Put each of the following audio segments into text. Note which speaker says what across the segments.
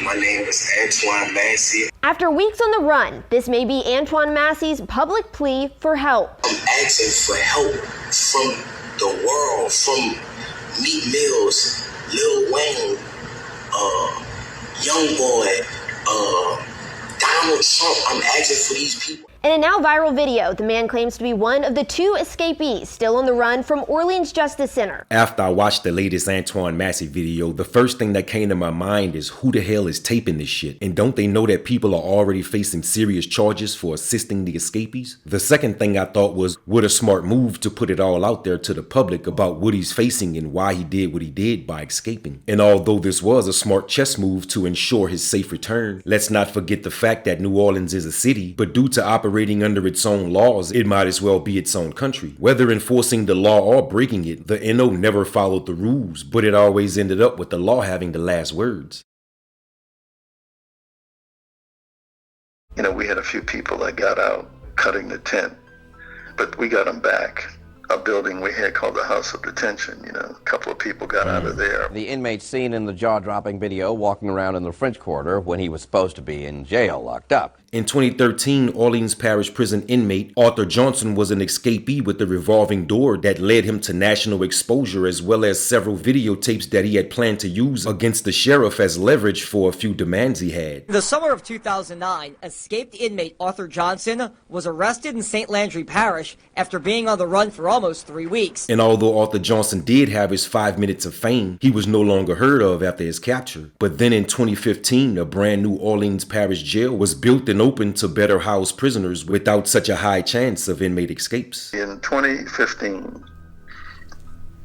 Speaker 1: My name is Antoine Massey.
Speaker 2: After weeks on the run, this may be Antoine Massey's public plea for help.
Speaker 1: I'm asking for help from the world, from Meek Mills, Lil Wayne, Young Boy, Donald Trump. I'm asking for these people.
Speaker 2: In a now viral video, the man claims to be one of the 2 escapees still on the run from Orleans Justice Center.
Speaker 3: After I watched the latest Antoine Massey video, the first thing that came to my mind is who the hell is taping this shit? And don't they know that people are already facing serious charges for assisting the escapees? The second thing I thought was, what a smart move to put it all out there to the public about what he's facing and why he did what he did by escaping. And although this was a smart chess move to ensure his safe return, let's not forget the fact that New Orleans is a city, but due to operating under its own laws, it might as well be its own country. Whether enforcing the law or breaking it, the NO never followed the rules, but it always ended up with the law having the last words.
Speaker 4: You know, we had a few people that got out cutting the tent, but we got them back. A building we had called the House of Detention, you know, a couple of people got out of there.
Speaker 5: The inmate seen in the jaw-dropping video walking around in the French Quarter when he was supposed to be in jail locked up.
Speaker 3: In 2013, Orleans Parish Prison inmate Arthur Johnson was an escapee with the revolving door that led him to national exposure, as well as several videotapes that he had planned to use against the sheriff as leverage for a few demands he had.
Speaker 6: The summer of 2009, escaped inmate Arthur Johnson was arrested in St. Landry Parish after being on the run for almost 3 weeks.
Speaker 3: And although Arthur Johnson did have his 5 minutes of fame, he was no longer heard of after his capture. But then in 2015, a brand new Orleans Parish jail was built and open to better house prisoners without such a high chance of inmate escapes.
Speaker 4: In 2015,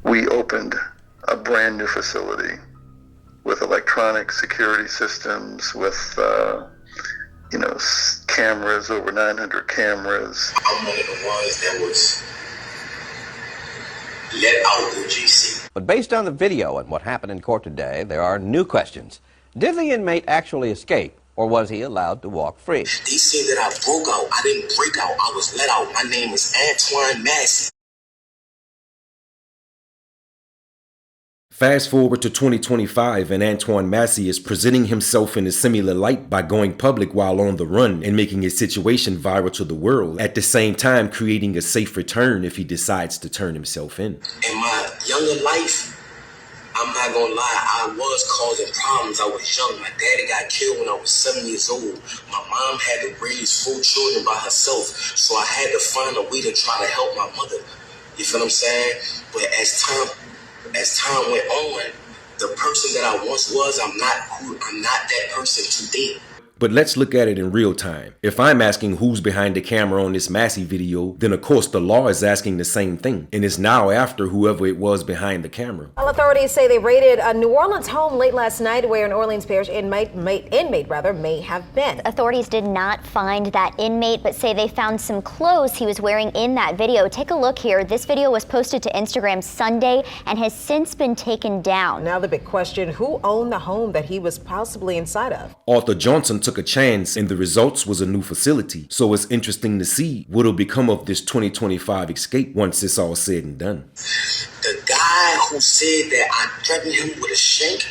Speaker 4: we opened a brand new facility with electronic security systems, with cameras, over 900 cameras.
Speaker 1: I'm one of the ones that was let out of GC.
Speaker 5: But based on the video and what happened in court today, there are new questions. Did the inmate actually escape, or was he allowed to walk free?
Speaker 1: They said that I broke out. I didn't break out. I was let out. My name is Antoine Massey.
Speaker 3: Fast forward to 2025, and Antoine Massey is presenting himself in a similar light by going public while on the run and making his situation viral to the world, at the same time creating a safe return if he decides to turn himself in.
Speaker 1: In my younger life, I'm not gonna lie, I was causing problems. I was young. My daddy got killed when I was 7 years old. My mom had to raise 4 children by herself, so I had to find a way to try to help my mother. You feel what I'm saying? But as time went on, the person that I once was, I'm not that person today.
Speaker 3: But let's look at it in real time. If I'm asking who's behind the camera on this Massey video, then of course the law is asking the same thing, and it's now after whoever it was behind the camera.
Speaker 7: Well, authorities say they raided a New Orleans home late last night where an Orleans Parish inmate may have been.
Speaker 8: Authorities did not find that inmate, but say they found some clothes he was wearing in that video. Take a look here. This video was posted to Instagram Sunday and has since been taken down.
Speaker 7: Now the big question, who owned the home that he was possibly inside of?
Speaker 3: Arthur Johnson took a chance, and the results was a new facility. So it's interesting to see what'll become of this 2025 escape once it's all said and done.
Speaker 1: The guy who said that I threatened him with a shank,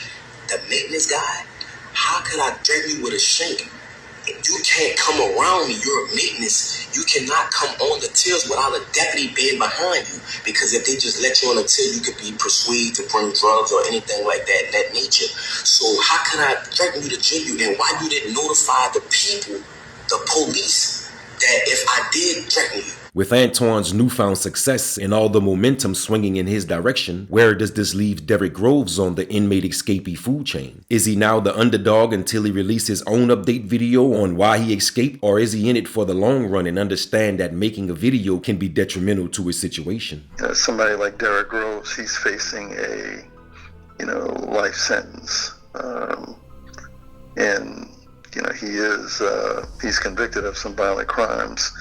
Speaker 1: the maintenance guy, how could I threaten you with a shank? If you can't come around me, you're a maintenance. You cannot come on the tills without a deputy being behind you. Because if they just let you on the till, you could be persuaded to bring drugs or anything like that nature. So how can I threaten you to jail you? And why you didn't notify the people, the police, that if I did threaten you?
Speaker 3: With Antoine's newfound success and all the momentum swinging in his direction, where does this leave DERRICK GROVES on the inmate escapee food chain? Is he now the underdog until he releases his own update video on why he escaped, or is he in it for the long run and understand that making a video can be detrimental to his situation?
Speaker 4: Somebody like DERRICK GROVES, he's facing a life sentence, and he's convicted of some violent crimes.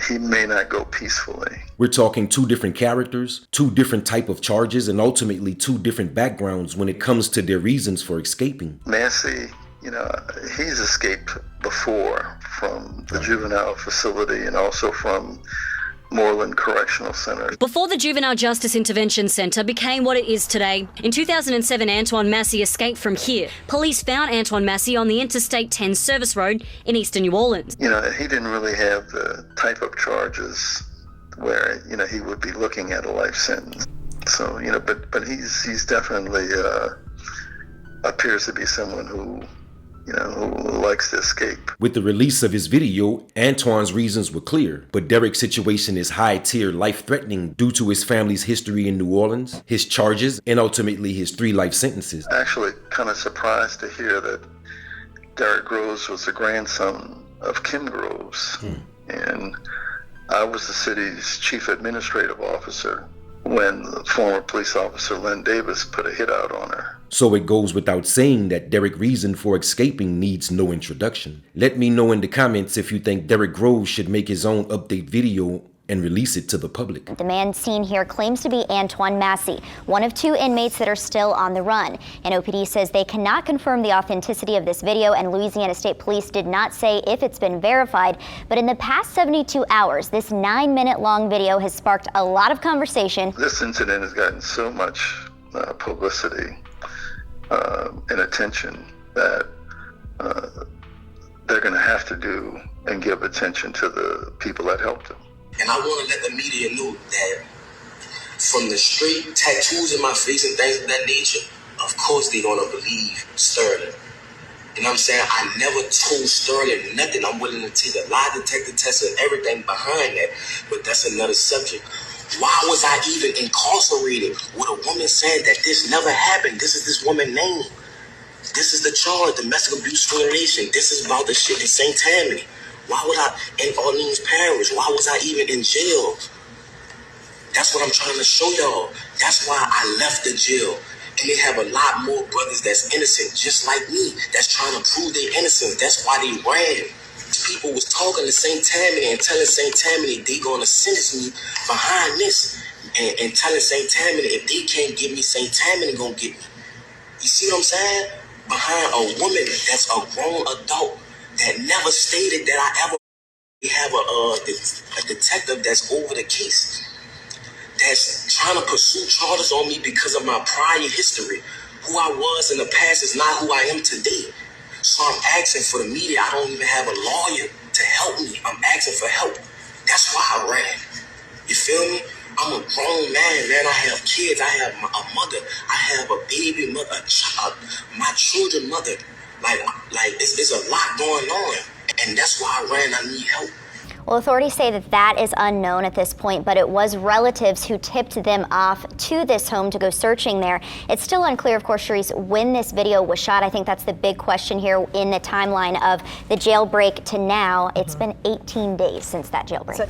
Speaker 4: He may not go peacefully.
Speaker 3: We're talking 2 different characters, 2 different type of charges, and ultimately 2 different backgrounds when it comes to their reasons for escaping.
Speaker 4: Massey, he's escaped before from the juvenile facility and also from Moreland Correctional Center.
Speaker 9: Before the Juvenile Justice Intervention Center became what it is today, in 2007 Antoine Massey escaped from here. Police found Antoine Massey on the Interstate 10 service road in eastern New Orleans.
Speaker 4: You know, he didn't really have the type of charges where, you know, he would be looking at a life sentence. So, you know, but he's definitely appears to be someone who, you know, who likes to escape.
Speaker 3: With the release of his video, Antoine's reasons were clear, but Derrick's situation is high-tier, life-threatening due to his family's history in New Orleans, his charges, and ultimately his 3 life sentences.
Speaker 4: Actually, kind of surprised to hear that Derrick Groves was the grandson of Kim Groves, and I was the city's chief administrative officer when the former police officer Lynn Davis put a hit out on her.
Speaker 3: So it goes without saying that Derrick's reason for escaping needs no introduction. Let me know in the comments if you think Derrick Groves should make his own update video and release it to the public.
Speaker 8: The man seen here claims to be Antoine Massey, one of 2 inmates that are still on the run. And OPD says they cannot confirm the authenticity of this video, and Louisiana State Police did not say if it's been verified. But in the past 72 hours, this 9-minute-long video has sparked a lot of conversation.
Speaker 4: This incident has gotten so much publicity and attention that they're going to have to do and give attention to the people that helped him.
Speaker 1: And I want to let the media know that from the straight tattoos in my face and things of that nature, of course they're going to believe Sterling. You know what I'm saying? I never told Sterling nothing. I'm willing to take a lie detector test and everything behind that, but that's another subject. Why was I even incarcerated with a woman saying that this never happened? This is this woman's name. This is the charge, domestic abuse violation. This is about the shit in St. Tammany. Why would I, in Orleans Parish, why was I even in jail? That's what I'm trying to show y'all. That's why I left the jail. And they have a lot more brothers that's innocent, just like me, that's trying to prove their innocence. That's why they ran. People was talking to St. Tammany and telling St. Tammany they gonna sentence me behind this. And telling St. Tammany if they can't get me, St. Tammany gonna get me. You see what I'm saying? Behind a woman that's a grown adult that never stated that I ever have a detective that's over the case, that's trying to pursue charges on me because of my prior history. Who I was in the past is not who I am today. So I'm asking for the media. I don't even have a lawyer to help me. I'm asking for help. That's why I ran. You feel me? I'm a grown man. I have kids. I have a mother. I have a baby mother, a child, my children mother. Like it's a lot going on, and that's why I ran. I need help.
Speaker 8: Well, authorities say that that is unknown at this point, but it was relatives who tipped them off to this home to go searching there. It's still unclear, of course, Sharice, when this video was shot. I think that's the big question here in the timeline of the jailbreak to now. It's been 18 days since that jailbreak.